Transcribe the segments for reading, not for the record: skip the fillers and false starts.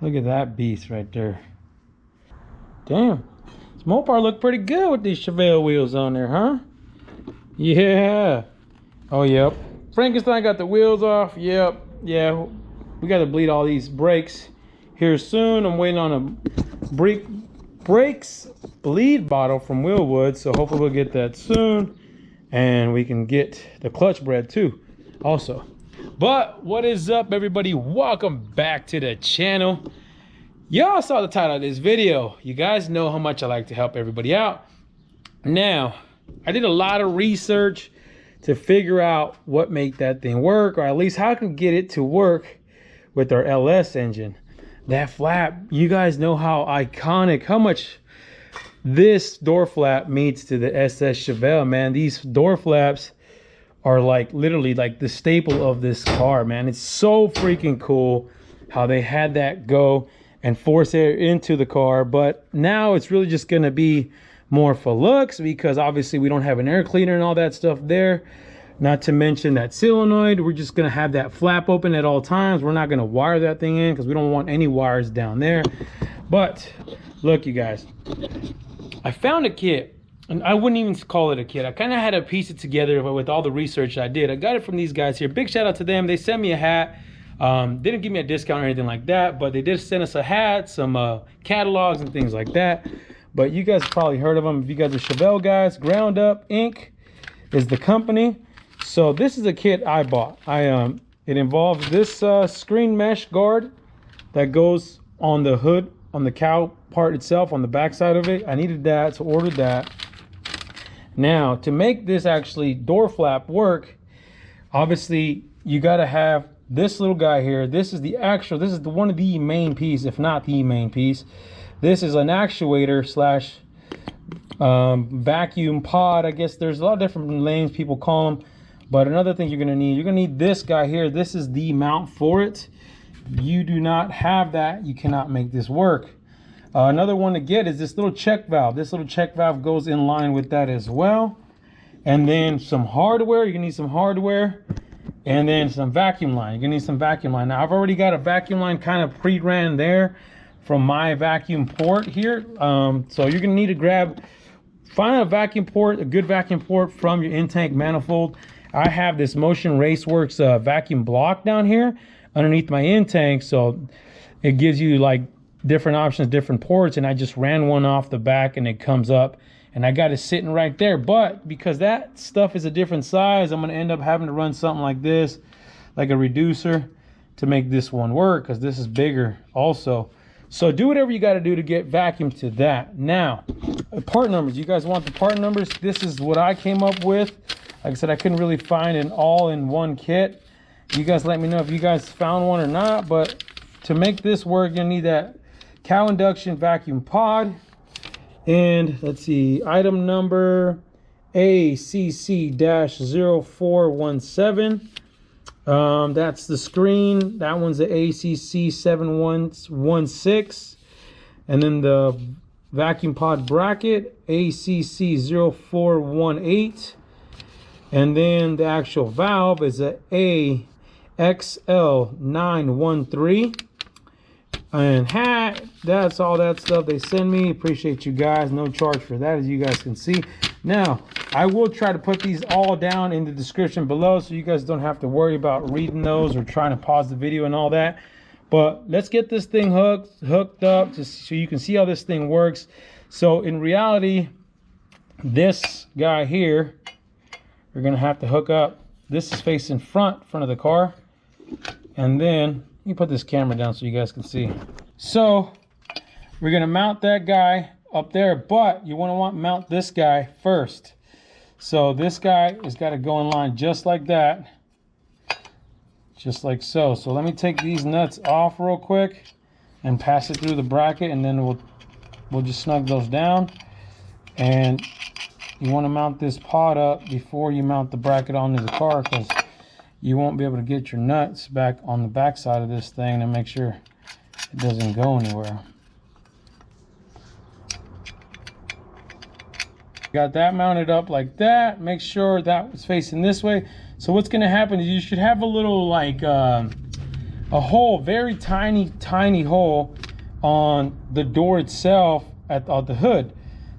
Look at that beast right there. Damn. This Mopar look pretty good with these Chevelle wheels on there, huh? Yeah. Oh, yep. Frankenstein got the wheels off. Yep. Yeah. We got to bleed all these brakes here soon. I'm waiting on a brakes bleed bottle from Willwood. So hopefully we'll get that soon. And we can get the clutch bread too also. But what is up, everybody? Welcome back to the channel. Y'all saw the title of this video. You guys know how much I like to help everybody out. Now, I did a lot of research to figure out what make that thing work, or at least how I can get it to work with our LS engine. That flap, you guys know how iconic, how much this door flap means to the SS Chevelle, man. These door flaps are like literally like the staple of this car, man. It's so freaking cool how they had that go and force air into the car. But now it's really just going to be more for looks, because obviously we don't have an air cleaner and all that stuff there. Not to mention that solenoid, we're just going to have that flap open at all times. We're not going to wire that thing in because we don't want any wires down there. But look, you guys, I found a kit, and I wouldn't even call it a kit. I kind of had to piece it together with all the research I did. I got it from these guys here. Big shout out to them. They sent me a hat. Didn't give me a discount or anything like that, but they did send us a hat, some catalogs and things like that. But you guys probably heard of them if you guys are Chevelle guys. Ground Up Inc. is the company. So this is a kit I bought. It involves this screen mesh guard that goes on the hood, on the cowl part itself, on the back side of it. I needed that, so ordered that. Now, to make this actually door flap work, obviously you got to have this little guy here. This is one of the main piece, if not the main piece. This is an actuator slash vacuum pod. I guess there's a lot of different names people call them. But another thing you're gonna need this guy here. This is the mount for it. You do not have that, you cannot make this work. Another one to get is this little check valve. This little check valve goes in line with that as well. And then some hardware. You're gonna need some hardware. And then some vacuum line. You're gonna need some vacuum line. Now I've already got a vacuum line kind of pre-ran there from my vacuum port here. So you're gonna need to find a vacuum port, a good vacuum port from your in-tank manifold. I have this Motion Raceworks vacuum block down here underneath my in-tank, so it gives you like different options, different ports, and I just ran one off the back and it comes up, and I got it sitting right there. But because that stuff is a different size, I'm going to end up having to run something like this, like a reducer, to make this one work, because this is bigger also. So do whatever you got to do to get vacuum to that. Now, part numbers. You guys want the part numbers? This is what I came up with. Like I said, I couldn't really find an all-in-one kit. You guys let me know if you guys found one or not. But to make this work, you're gonna need that Cowl Induction vacuum pod. And let's see, item number ACC-0417. That's the screen. That one's the ACC-7116. And then the vacuum pod bracket, ACC-0418. And then the actual valve is a AXL913. And hat, that's all that stuff they send me. Appreciate you guys. No charge for that, as you guys can see. Now, I will try to put these all down in the description below, so you guys don't have to worry about reading those or trying to pause the video and all that. But let's get this thing hooked up so you can see how this thing works. So in reality, this guy here, you're gonna have to hook up. This is facing front of the car, and then you put this camera down so you guys can see. So we're gonna mount that guy up there, but you want to mount this guy first. So this guy has got to go in line just like that, just like so. So let me take these nuts off real quick and pass it through the bracket, and then we'll just snug those down. And you want to mount this pod up before you mount the bracket onto the car, because you won't be able to get your nuts back on the back side of this thing and make sure it doesn't go anywhere. Got that mounted up like that. Make sure that was facing this way. So what's going to happen is you should have a little like a hole, very tiny hole on the door itself at the hood.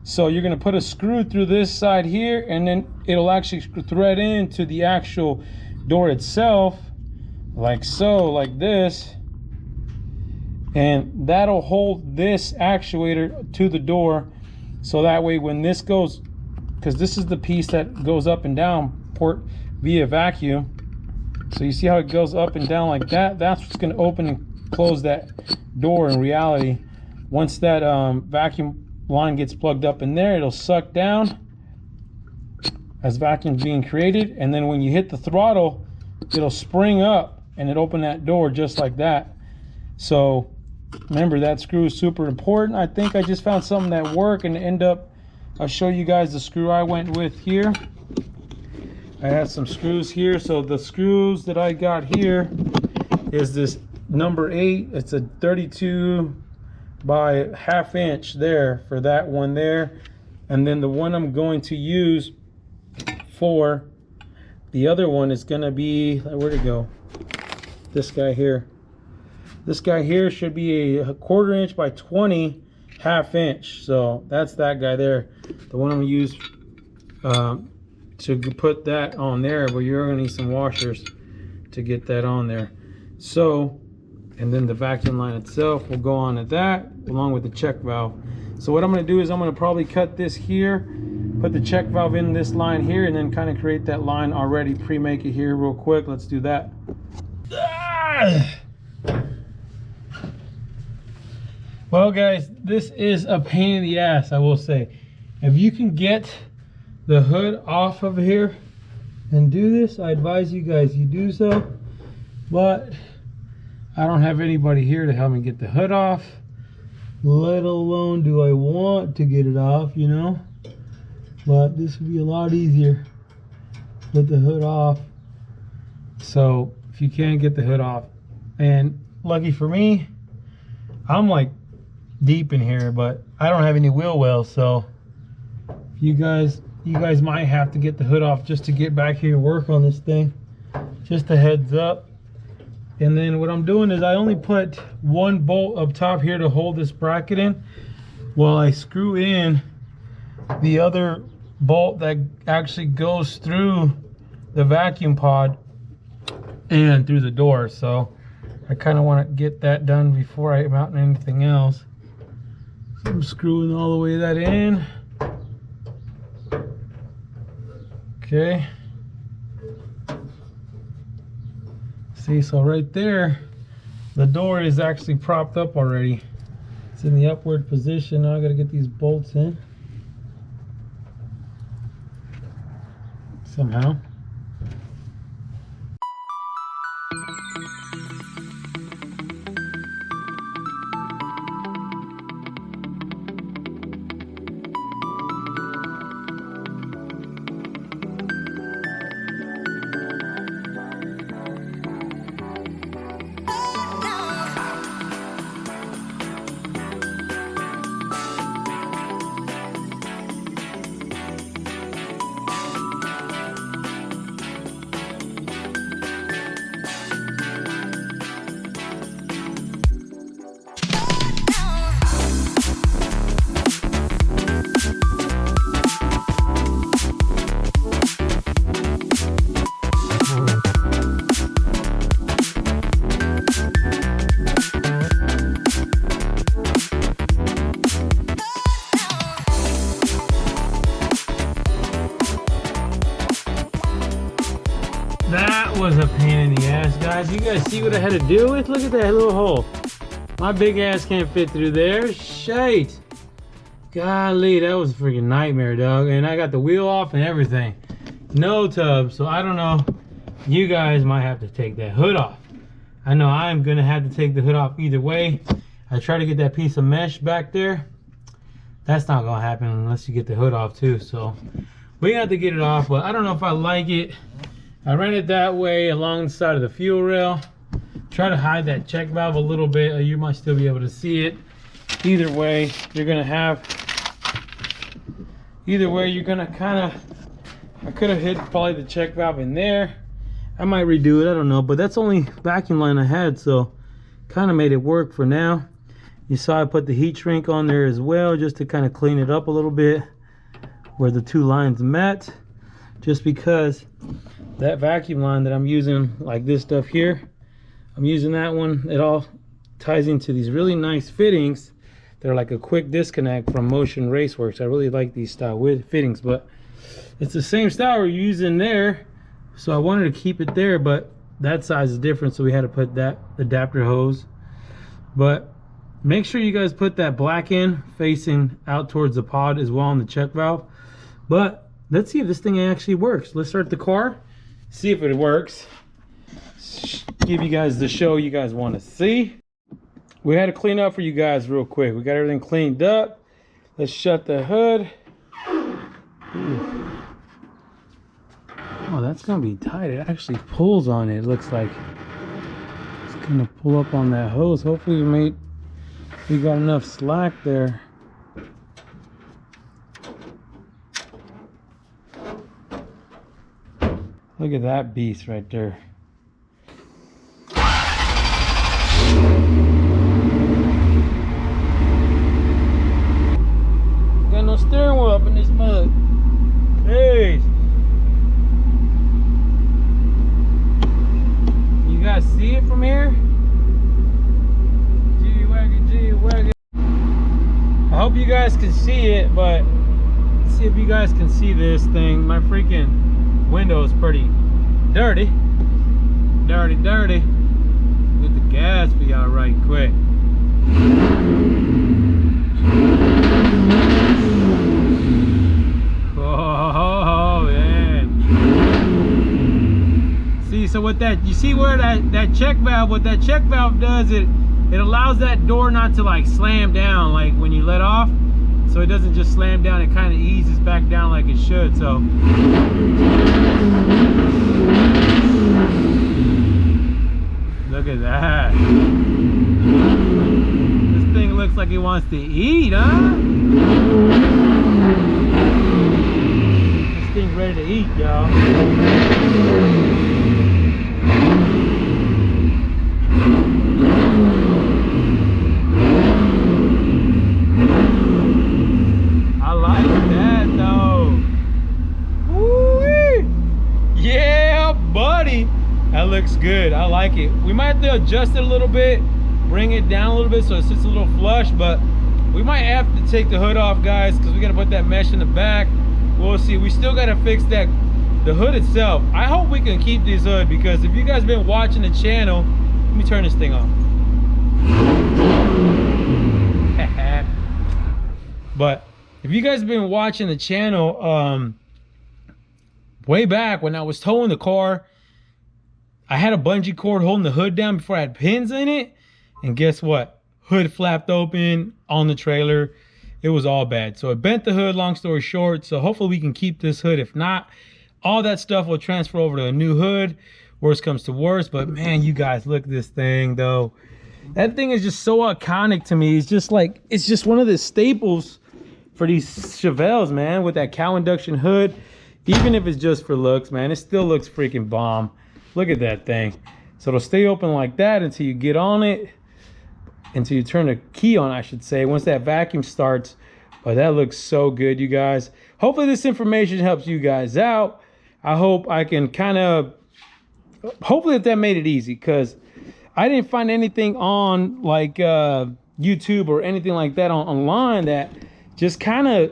So you're going to put a screw through this side here, and then it'll actually thread into the actual door itself, like so, like this, and that'll hold this actuator to the door. So that way when this goes, because this is the piece that goes up and down port via vacuum, so you see how it goes up and down like that? That's what's going to open and close that door in reality. Once that vacuum line gets plugged up in there, it'll suck down as vacuum's being created, and then when you hit the throttle, it'll spring up and it'll open that door just like that. So remember, that screw is super important. I think I just found something that worked, and I'll show you guys the screw I went with here. I had some screws here. So the screws that I got here is this number 8. It's a 32 by ½ inch there for that one there. And then the one I'm going to use for the other one is going to be, where'd it go? This guy here. This guy here should be a 1/4 inch by 20 ½ inch. So that's that guy there. The one I'm going to use to put that on there, but you're going to need some washers to get that on there. So, and then the vacuum line itself will go on at that along with the check valve. So what I'm going to do is I'm going to probably cut this here, put the check valve in this line here, and then kind of create that line already, pre-make it here real quick. Let's do that. Well guys, this is a pain in the ass, I will say. If you can get the hood off of here and do this, I advise you guys you do so. But I don't have anybody here to help me get the hood off, let alone do I want to get it off, you know. But this would be a lot easier with the hood off. So if you can't get the hood off, and lucky for me, I'm like deep in here, but I don't have any wheel wells, so you guys might have to get the hood off just to get back here and work on this thing. Just a heads up. And then what I'm doing is I only put one bolt up top here to hold this bracket in, while I screw in the other bolt that actually goes through the vacuum pod and through the door. So I kind of want to get that done before I mount anything else. So I'm screwing all the way that in. Okay. See, so right there, the door is actually propped up already. It's in the upward position. Now I gotta get these bolts in somehow. That was a pain in the ass, guys. You guys see what I had to deal with? Look at that little hole. My big ass can't fit through there. Shite. Golly, that was a freaking nightmare, dog. And I got the wheel off and everything. No tub. So I don't know. You guys might have to take that hood off. I know I'm gonna have to take the hood off either way. I try to get that piece of mesh back there. That's not gonna happen unless you get the hood off too. So we have to get it off, but I don't know if I like it. I ran it that way along the side of the fuel rail. Try to hide that check valve a little bit, or you might still be able to see it. Either way, you're gonna kind of, I could have hid probably the check valve in there. I might redo it, I don't know, but that's the only vacuum line I had, so kind of made it work for now. You saw I put the heat shrink on there as well, just to kind of clean it up a little bit where the two lines met, just because that vacuum line that I'm using, like this stuff here, I'm using that one. It all ties into these really nice fittings. They're like a quick disconnect from Motion Raceworks. I really like these style with fittings, but it's the same style we're using there, so I wanted to keep it there, but that size is different, so we had to put that adapter hose. But make sure you guys put that black in facing out towards the pod as well on the check valve. But let's see if this thing actually works. Let's start the car, see if it works, give you guys the show you guys want to see. We had to clean up for you guys real quick. We got everything cleaned up. Let's shut the hood. Ooh. Oh, that's gonna be tight. It actually pulls on it. It looks like it's gonna pull up on that hose. Hopefully we got enough slack there. Look at that beast right there. Got no steering wheel up in this mud. Hey. You guys see it from here? G-Wagon. I hope you guys can see it, but let's see if you guys can see this thing. My freaking window is pretty dirty. Dirty. Get the gas for y'all right quick. Oh man. See, so what that, you see where that check valve, what that check valve does, it allows that door not to like slam down like when you let off. So it doesn't just slam down, it kind of eases back down like it should. So look at that. This thing looks like it wants to eat, huh? This thing's ready to eat, y'all. I like that though. Woo-wee. Yeah, buddy. That looks good. I like it. We might have to adjust it a little bit, bring it down a little bit so it sits a little flush, but we might have to take the hood off, guys, because we got to put that mesh in the back. We'll see. We still got to fix that, the hood itself. I hope we can keep this hood, because if you guys been watching the channel, let me turn this thing off. But if you guys have been watching the channel, way back when I was towing the car, I had a bungee cord holding the hood down before I had pins in it, and guess what? Hood flapped open on the trailer. It was all bad. So it bent the hood, long story short. So hopefully we can keep this hood. If not, all that stuff will transfer over to a new hood. Worst comes to worst. But man, you guys, look at this thing though. That thing is just so iconic to me. It's just like, it's just one of the staples for these Chevelles, man, with that Cowl induction hood. Even if it's just for looks, man, it still looks freaking bomb. Look at that thing. So it'll stay open like that until you get on it, until you turn the key on, I should say, once that vacuum starts. But that looks so good, you guys. Hopefully this information helps you guys out. I hope I can kind of, hopefully that made it easy, because I didn't find anything on like YouTube or anything like that online that just kind of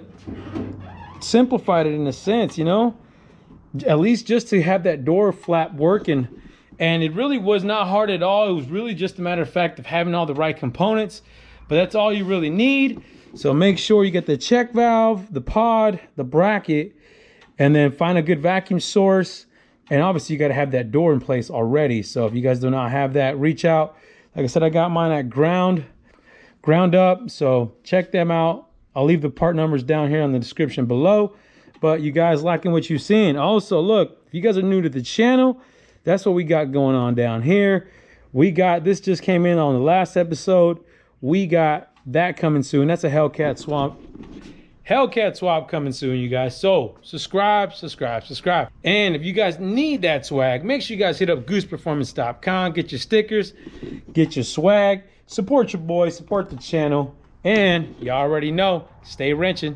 simplified it in a sense, you know, at least just to have that door flap working. And it really was not hard at all. It was really just a matter of fact of having all the right components, but that's all you really need. So make sure you get the check valve, the pod, the bracket, and then find a good vacuum source. And obviously you got to have that door in place already. So if you guys do not have that, reach out. Like I said, I got mine at ground up, so check them out. I'll leave the part numbers down here in the description below. But you guys liking what you're seeing. Also, look, if you guys are new to the channel, that's what we got going on down here. We got, this just came in on the last episode. We got that coming soon. That's a Hellcat Hellcat swap coming soon, you guys. So subscribe. And if you guys need that swag, make sure you guys hit up gooseperformance.com. Get your stickers, get your swag, support your boy, support the channel. And you already know, stay wrenching.